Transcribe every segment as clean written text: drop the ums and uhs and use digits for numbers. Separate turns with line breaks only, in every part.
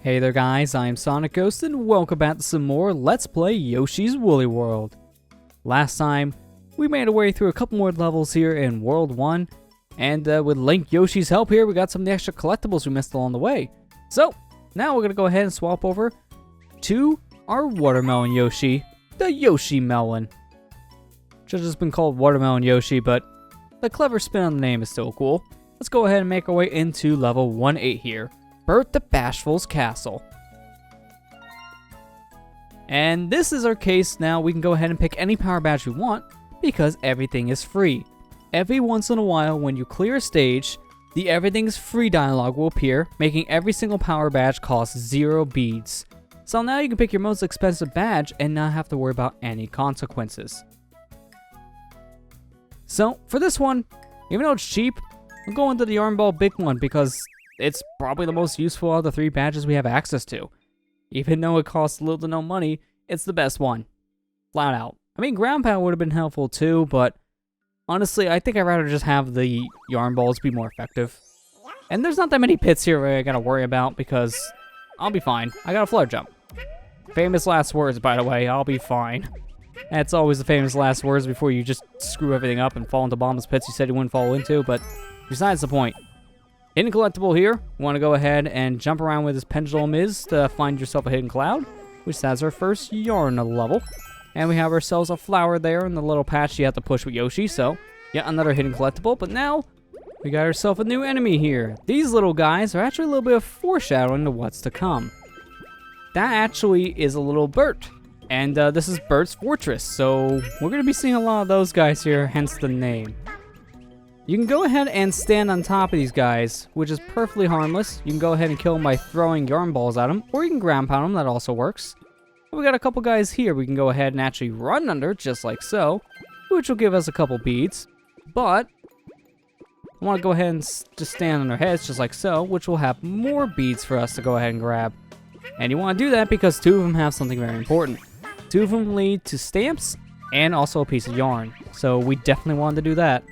Hey there guys, I'm SonicGhost and welcome back to some more Let's Play Yoshi's Woolly World. Last time, we made our way through a couple more levels here in World 1, and with Link Yoshi's help here, we got some of the extra collectibles we missed along the way. So, now we're going to go ahead and swap over to our Watermelon Yoshi, the Yoshi Melon. Should have just been called Watermelon Yoshi, but the clever spin on the name is still cool. Let's go ahead and make our way into level 1-8 here. Burt the Bashful's castle. And this is our case now. We can go ahead and pick any power badge we want because everything is free. Every once in a while when you clear a stage, the everything's free dialogue will appear, making every single power badge cost 0 beads. So now you can pick your most expensive badge and not have to worry about any consequences. So for this one, even though it's cheap, I'm going to the Yarn Ball Big One because it's probably the most useful of the 3 badges we have access to. Even though it costs little to no money, it's the best one. Flat out. I mean, Ground Pound would have been helpful too, but honestly, I think I'd rather just have the Yarn Balls be more effective. And there's not that many pits here where I gotta worry about because I'll be fine. I got a Flare Jump. Famous last words, by the way, I'll be fine. That's always the famous last words before you just screw everything up and fall into bottomless pits you said you wouldn't fall into, but besides the point. Hidden collectible here. You want to go ahead and jump around where this pendulum is to find yourself a hidden cloud, which has our first yarn level. And we have ourselves a flower there in the little patch you have to push with Yoshi, so yet another hidden collectible. But now, we got ourselves a new enemy here. These little guys are actually a little bit of foreshadowing to what's to come. That actually is a little Burt. And this is Burt's Fortress, so we're going to be seeing a lot of those guys here, hence the name. You can go ahead and stand on top of these guys, which is perfectly harmless. You can go ahead and kill them by throwing yarn balls at them, or you can ground pound them, that also works. We got a couple guys here we can go ahead and actually run under, just like so, which will give us a couple beads. But I want to go ahead and just stand on their heads, just like so, which will have more beads for us to go ahead and grab. And you want to do that because 2 of them have something very important. 2 of them lead to stamps and also a piece of yarn, so we definitely wanted to do that.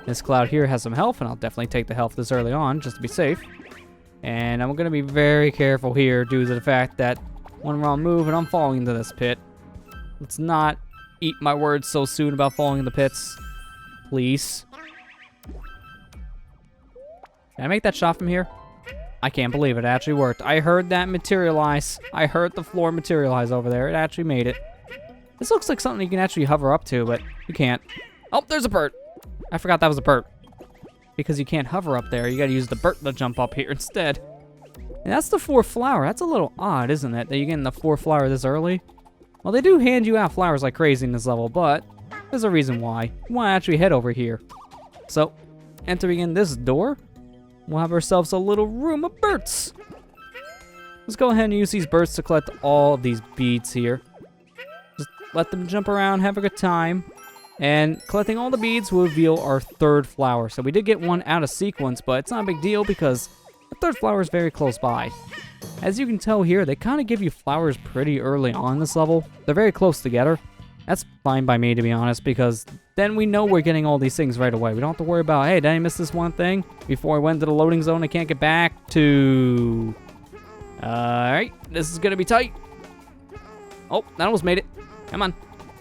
This cloud here has some health, and I'll definitely take the health this early on, just to be safe. And I'm going to be very careful here due to the fact that one wrong move and I'm falling into this pit. Let's not eat my words so soon about falling in the pits. Please. Can I make that shot from here? I can't believe it actually worked. I heard that materialize. I heard the floor materialize over there. It actually made it. This looks like something you can actually hover up to, but you can't. Oh, there's a Burt. I forgot that was a Burt. Because you can't hover up there, you gotta use the Burt to jump up here instead. And that's the 4th flower. That's a little odd, isn't it? That you're getting the 4th flower this early. Well, they do hand you out flowers like crazy in this level, but there's a reason why. You wanna actually head over here. So, entering in this door, we'll have ourselves a little room of Burts. Let's go ahead and use these Burts to collect all of these beads here. Just let them jump around, have a good time. And collecting all the beads will reveal our 3rd flower. So we did get one out of sequence, but it's not a big deal because the 3rd flower is very close by. As you can tell here, they kind of give you flowers pretty early on this level. They're very close together. That's fine by me, to be honest, because then we know we're getting all these things right away. We don't have to worry about, hey, did I miss this one thing before I went to the loading zone I can't get back to? Alright, this is going to be tight. Oh, that almost made it. Come on.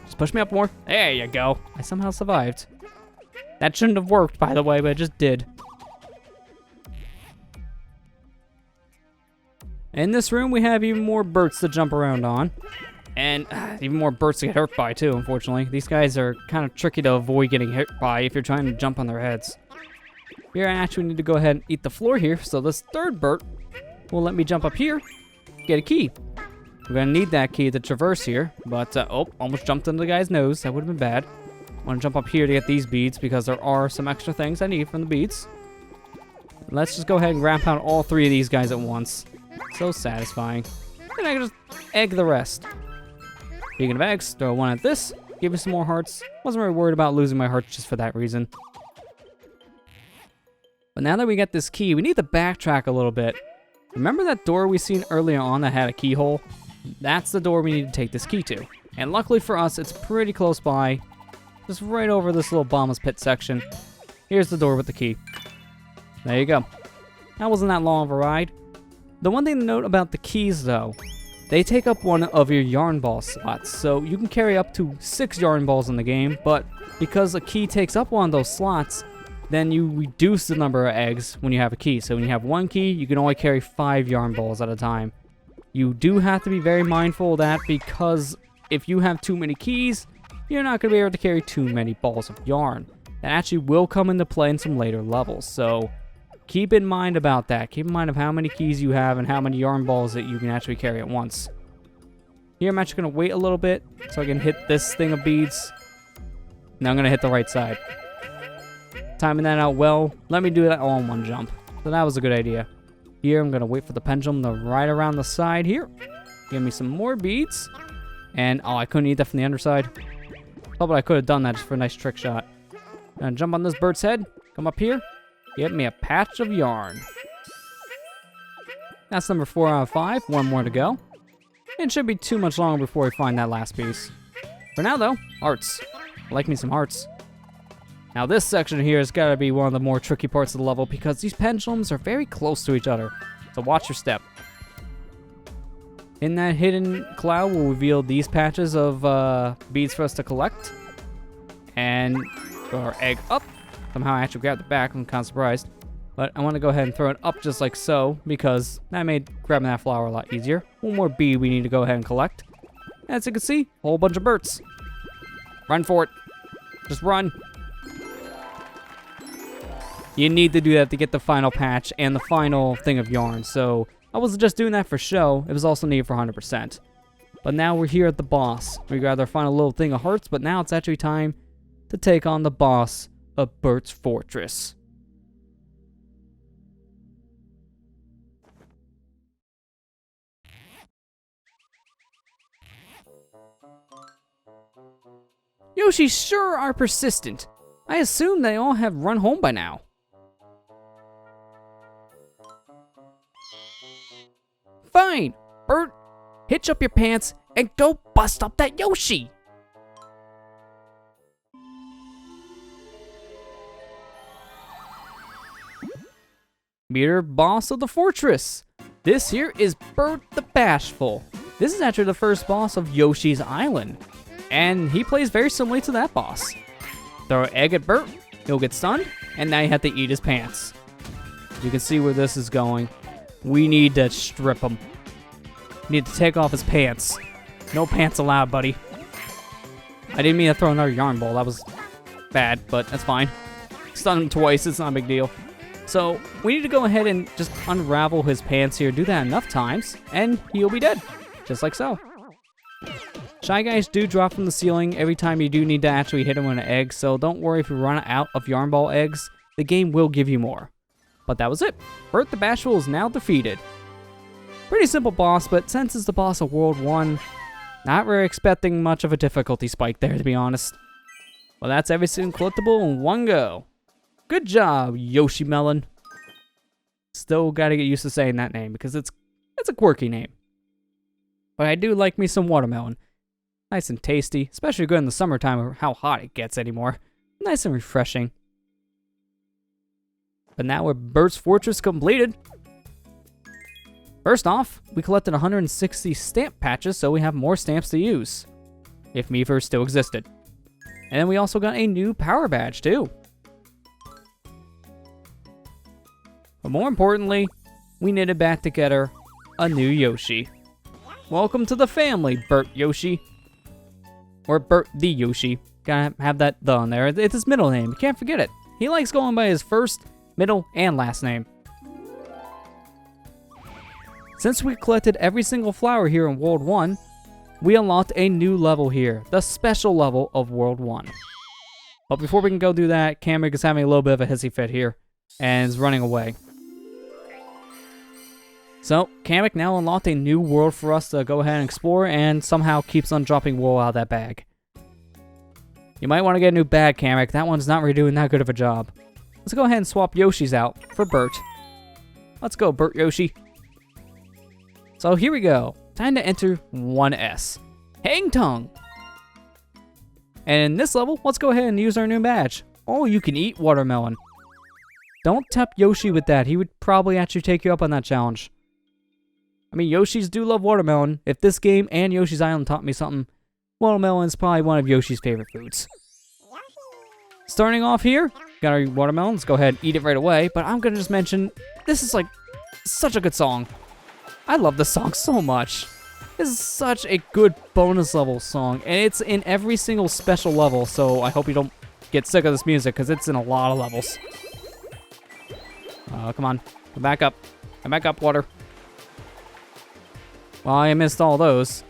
Just push me up more. There you go. I somehow survived. That shouldn't have worked, by the way, but it just did. In this room, we have even more Burts to jump around on. And even more Burts to get hurt by, too, unfortunately. These guys are kind of tricky to avoid getting hit by if you're trying to jump on their heads. Here, I actually need to go ahead and eat the floor here, so this 3rd Burt will let me jump up here, get a key. We're going to need that key to traverse here, but, oh, almost jumped into the guy's nose. That would have been bad. I want to jump up here to get these beads because there are some extra things I need from the beads. Let's just go ahead and ground pound all 3 of these guys at once. So satisfying. And I can just egg the rest. Speaking of eggs, throw one at this, give me some more hearts. Wasn't really worried about losing my hearts just for that reason. But now that we get this key, we need to backtrack a little bit. Remember that door we seen earlier on that had a keyhole? That's the door we need to take this key to. And luckily for us, it's pretty close by. Just right over this little bottomless pit section. Here's the door with the key. There you go. That wasn't that long of a ride. The one thing to note about the keys, though, they take up one of your yarn ball slots. So you can carry up to 6 yarn balls in the game, but because a key takes up one of those slots, then you reduce the number of eggs when you have a key. So when you have 1 key, you can only carry 5 yarn balls at a time. You do have to be very mindful of that, because if you have too many keys, you're not going to be able to carry too many balls of yarn. That actually will come into play in some later levels, so keep in mind about that. Keep in mind of how many keys you have and how many yarn balls that you can actually carry at once. Here I'm actually going to wait a little bit so I can hit this thing of beads. Now I'm going to hit the right side. Timing that out well. Let me do that all in one jump. So that was a good idea. Here I'm going to wait for the pendulum to ride around the side here. Give me some more beads. And, oh, I couldn't eat that from the underside. Oh, but I could have done that just for a nice trick shot. Gonna jump on this bird's head. Come up here. Get me a patch of yarn. That's number 4 out of 5. One more to go. It shouldn't be too much longer before we find that last piece. For now, though, hearts. I like me some hearts. Now, this section here has got to be one of the more tricky parts of the level because these pendulums are very close to each other. So watch your step. In that hidden cloud will reveal these patches of beads for us to collect. And throw our egg up. Somehow I actually grabbed the back. I'm kind of surprised. But I want to go ahead and throw it up just like so, because that made grabbing that flower a lot easier. One more bead we need to go ahead and collect. As you can see, a whole bunch of Burts. Run for it. Just run. You need to do that to get the final patch and the final thing of yarn. So I wasn't just doing that for show. It was also needed for 100%. But now we're here at the boss. We grabbed our final little thing of hearts, but now it's actually time to take on the boss of Burt's Fortress. Yoshi sure are persistent. I assume they all have run home by now. Fine, Burt, hitch up your pants and go bust up that Yoshi. Meet boss of the fortress. This here is Burt the Bashful. This is actually the first boss of Yoshi's Island, and he plays very similarly to that boss. Throw an egg at Burt, he'll get stunned, and now you have to eat his pants. You can see where this is going. We need to strip him. Need to take off his pants. No pants allowed, buddy. I didn't mean to throw another yarn ball. That was bad, but that's fine. Stun him twice, it's not a big deal. So, we need to go ahead and just unravel his pants here. Do that enough times, and he'll be dead. Just like so. Shy Guys do drop from the ceiling every time you do need to actually hit him with an egg, so don't worry if you run out of yarn ball eggs. The game will give you more. But that was it. Burt the Bashful is now defeated. Pretty simple boss, but since it's the boss of World 1, not really expecting much of a difficulty spike there, to be honest. Well, that's every single collectible in one go. Good job, Yoshi Melon. Still gotta get used to saying that name, because it's a quirky name. But I do like me some watermelon. Nice and tasty, especially good in the summertime or how hot it gets anymore. Nice and refreshing. But now we're Burt's Fortress completed. First off, we collected 160 stamp patches, so we have more stamps to use. If Miiver still existed. And then we also got a new power badge, too. But more importantly, we knitted back together a new Yoshi. Welcome to the family, Burt Yoshi. Or Burt the Yoshi. Gotta have that the on there. It's his middle name. You can't forget it. He likes going by his first, middle, and last name. Since we collected every single flower here in World 1, we unlocked a new level here, the special level of World 1. But before we can go do that, Kamek is having a little bit of a hissy fit here, and is running away. So, Kamek now unlocked a new world for us to go ahead and explore, and somehow keeps on dropping wool out of that bag. You might want to get a new bag, Kamek. That one's not really doing that good of a job. Let's go ahead and swap Yoshis out for Burt. Let's go, Burt Yoshi. So here we go. Time to enter 1S. Hang Tongue. And in this level, let's go ahead and use our new badge. Oh, you can eat watermelon. Don't tempt Yoshi with that. He would probably actually take you up on that challenge. I mean, Yoshis do love watermelon. If this game and Yoshi's Island taught me something, watermelon is probably one of Yoshi's favorite foods. Starting off here, got our watermelon. Let's go ahead and eat it right away. But I'm going to just mention, this is like such a good song. I love this song so much. This is such a good bonus level song. And it's in every single special level. So I hope you don't get sick of this music because it's in a lot of levels. Come on. Come back up. Come back up, water. Well, I missed all those.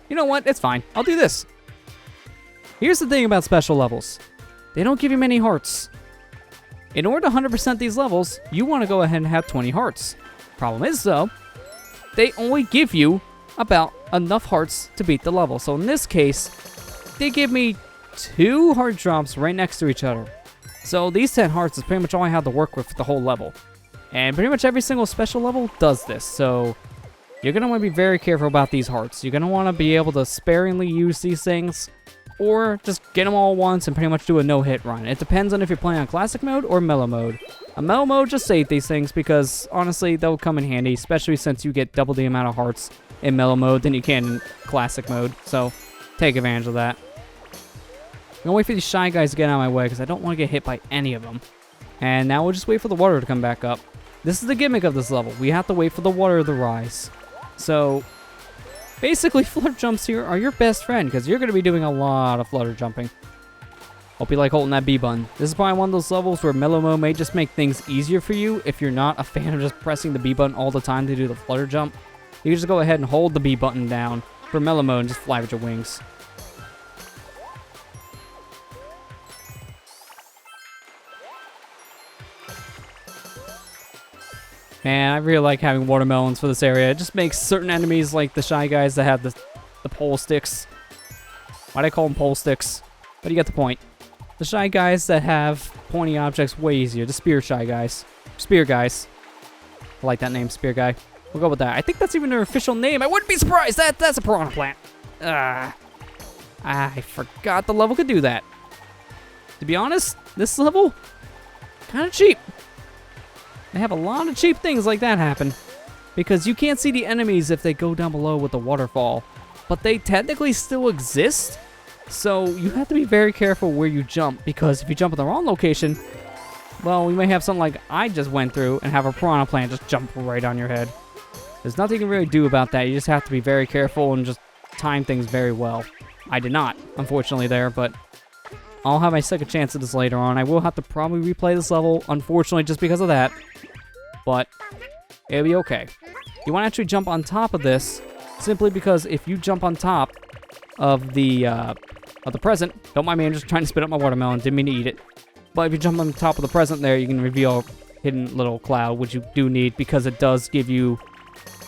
You know what? It's fine. I'll do this. Here's the thing about special levels. They don't give you many hearts. In order to 100% these levels, you want to go ahead and have 20 hearts. Problem is, though, they only give you about enough hearts to beat the level. So in this case, they give me 2 heart drops right next to each other. So these 10 hearts is pretty much all I have to work with for the whole level. And pretty much every single special level does this. So you're going to want to be very careful about these hearts. You're going to want to be able to sparingly use these things, or just get them all at once and pretty much do a no-hit run. It depends on if you're playing on classic mode or mellow mode. On mellow mode, just save these things because, honestly, they'll come in handy, especially since you get double the amount of hearts in mellow mode than you can in classic mode. So, take advantage of that. I'm going to wait for these Shy Guys to get out of my way because I don't want to get hit by any of them. And now we'll just wait for the water to come back up. This is the gimmick of this level. We have to wait for the water to rise. So, basically, flutter jumps here are your best friend because you're going to be doing a lot of flutter jumping. Hope you like holding that B button. This is probably one of those levels where mellow mode may just make things easier for you if you're not a fan of just pressing the B button all the time to do the flutter jump. You can just go ahead and hold the B button down for mellow mode and just fly with your wings. Man, I really like having watermelons for this area. It just makes certain enemies like the Shy Guys that have the pole sticks. Why do I call them pole sticks? But you get the point. The Shy Guys that have pointy objects way easier. The Spear Shy Guys. Spear Guys. I like that name, Spear Guy. We'll go with that. I think that's even their official name. I wouldn't be surprised. That's a piranha plant. I forgot the level could do that. To be honest, this level, kind of cheap. They have a lot of cheap things like that happen. Because you can't see the enemies if they go down below with the waterfall. But they technically still exist. So you have to be very careful where you jump. Because if you jump in the wrong location, well, we may have something like I just went through and have a piranha plant just jump right on your head. There's nothing you can really do about that. You just have to be very careful and just time things very well. I did not, unfortunately, there, but I'll have my second chance at this later on. I will have to probably replay this level, unfortunately, just because of that. But it'll be okay. You want to actually jump on top of this, simply because if you jump on top of the present, don't mind me, I'm just trying to spit up my watermelon, didn't mean to eat it. But if you jump on top of the present there, you can reveal a hidden little cloud, which you do need because it does give you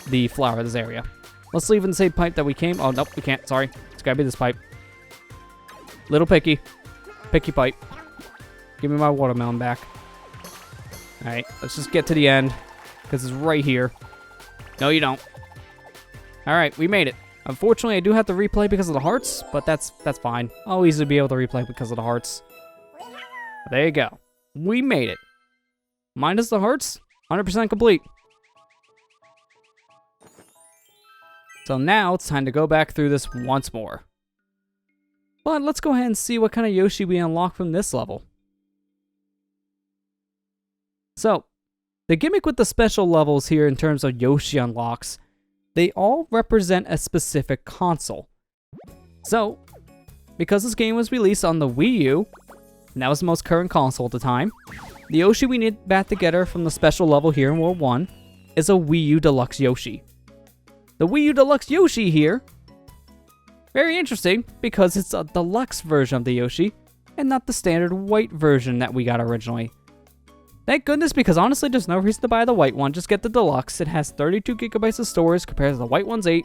the flower of this area. Let's leave in the same pipe that we came. Oh, nope, we can't. Sorry. It's gotta be this pipe. Little picky. Picky pipe. Give me my watermelon back. Alright, let's just get to the end. Because it's right here. No, you don't. Alright, we made it. Unfortunately, I do have to replay because of the hearts, but that's fine. I'll easily be able to replay because of the hearts. There you go. We made it. Minus the hearts, 100% complete. So now it's time to go back through this once more. But let's go ahead and see what kind of Yoshi we unlock from this level. So, the gimmick with the special levels here in terms of Yoshi unlocks, they all represent a specific console. So, because this game was released on the Wii U, and that was the most current console at the time, the Yoshi we need back together from the special level here in World 1 is a Wii U Deluxe Yoshi. The Wii U Deluxe Yoshi here, very interesting because it's a deluxe version of the Yoshi and not the standard white version that we got originally. Thank goodness, because honestly there's no reason to buy the white one, just get the deluxe. It has 32 gigabytes of storage compared to the white one's 8.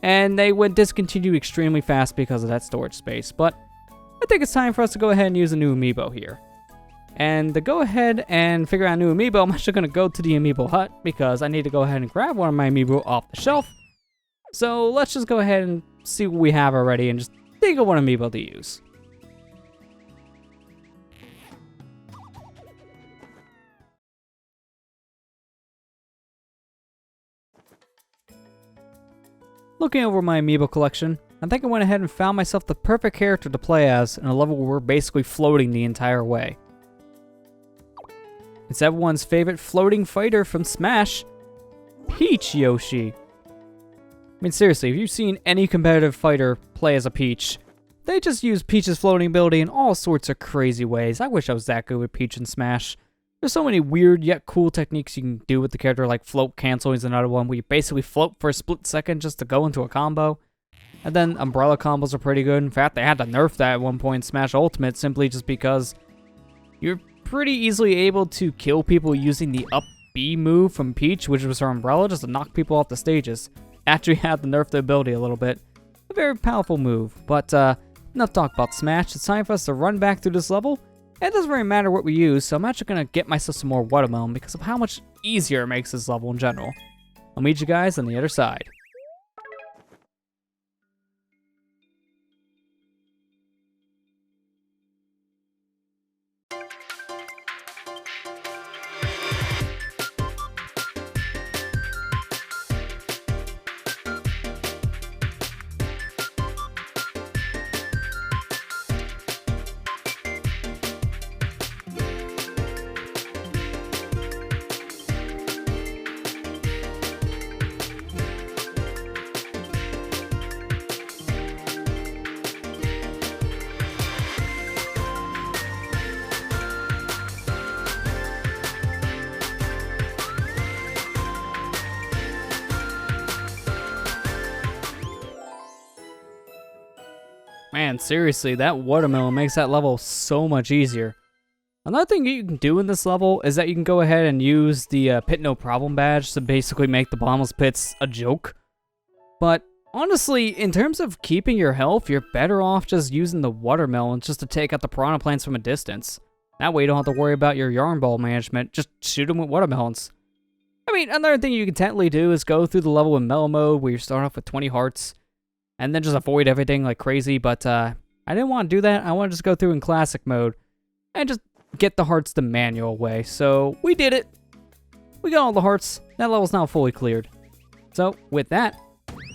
And they went discontinued extremely fast because of that storage space, but I think it's time for us to go ahead and use a new amiibo here. And to go ahead and figure out a new amiibo, I'm actually going to go to the amiibo hut because I need to go ahead and grab one of my amiibo off the shelf. So let's just go ahead and see what we have already and just think of what amiibo to use. Looking over my amiibo collection, I think I went ahead and found myself the perfect character to play as in a level where we're basically floating the entire way. It's everyone's favorite floating fighter from Smash, Peach Yoshi. I mean, seriously, if you've seen any competitive fighter play as a Peach, they just use Peach's floating ability in all sorts of crazy ways. I wish I was that good with Peach in Smash. There's so many weird yet cool techniques you can do with the character, like float cancel is another one, where you basically float for a split second just to go into a combo. And then umbrella combos are pretty good. In fact, they had to nerf that at one point in Smash Ultimate simply just because you're pretty easily able to kill people using the up B move from Peach, which was her umbrella, just to knock people off the stages. After you had to nerf the ability a little bit. A very powerful move. But enough talk about Smash. It's time for us to run back through this level. It doesn't really matter what we use, so I'm actually going to get myself some more watermelon because of how much easier it makes this level in general. I'll meet you guys on the other side. Man, seriously, that watermelon makes that level so much easier. Another thing you can do in this level is that you can go ahead and use the Pit No Problem badge to basically make the bottomless pits a joke. But honestly, in terms of keeping your health, you're better off just using the watermelons just to take out the piranha plants from a distance. That way you don't have to worry about your yarn ball management, just shoot them with watermelons. I mean, another thing you can technically do is go through the level in mellow mode where you start off with 20 hearts. And then just avoid everything like crazy, but I didn't want to do that. I want to just go through in classic mode and just get the hearts the manual way. So we did it. We got all the hearts. That level's now fully cleared. So with that,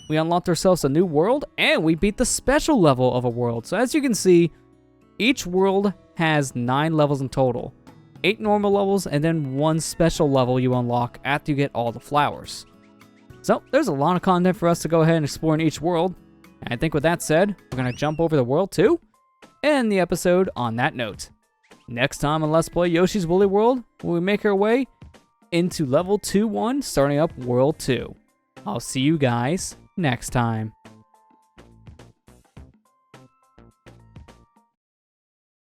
we unlocked ourselves a new world and we beat the special level of a world. So as you can see, each world has 9 levels in total. 8 normal levels and then 1 special level you unlock after you get all the flowers. So there's a lot of content for us to go ahead and explore in each world. And I think with that said, we're going to jump over the world 2 and end the episode on that note. Next time on Let's Play Yoshi's Woolly World, we make our way into level 2-1, starting up world 2. I'll see you guys next time.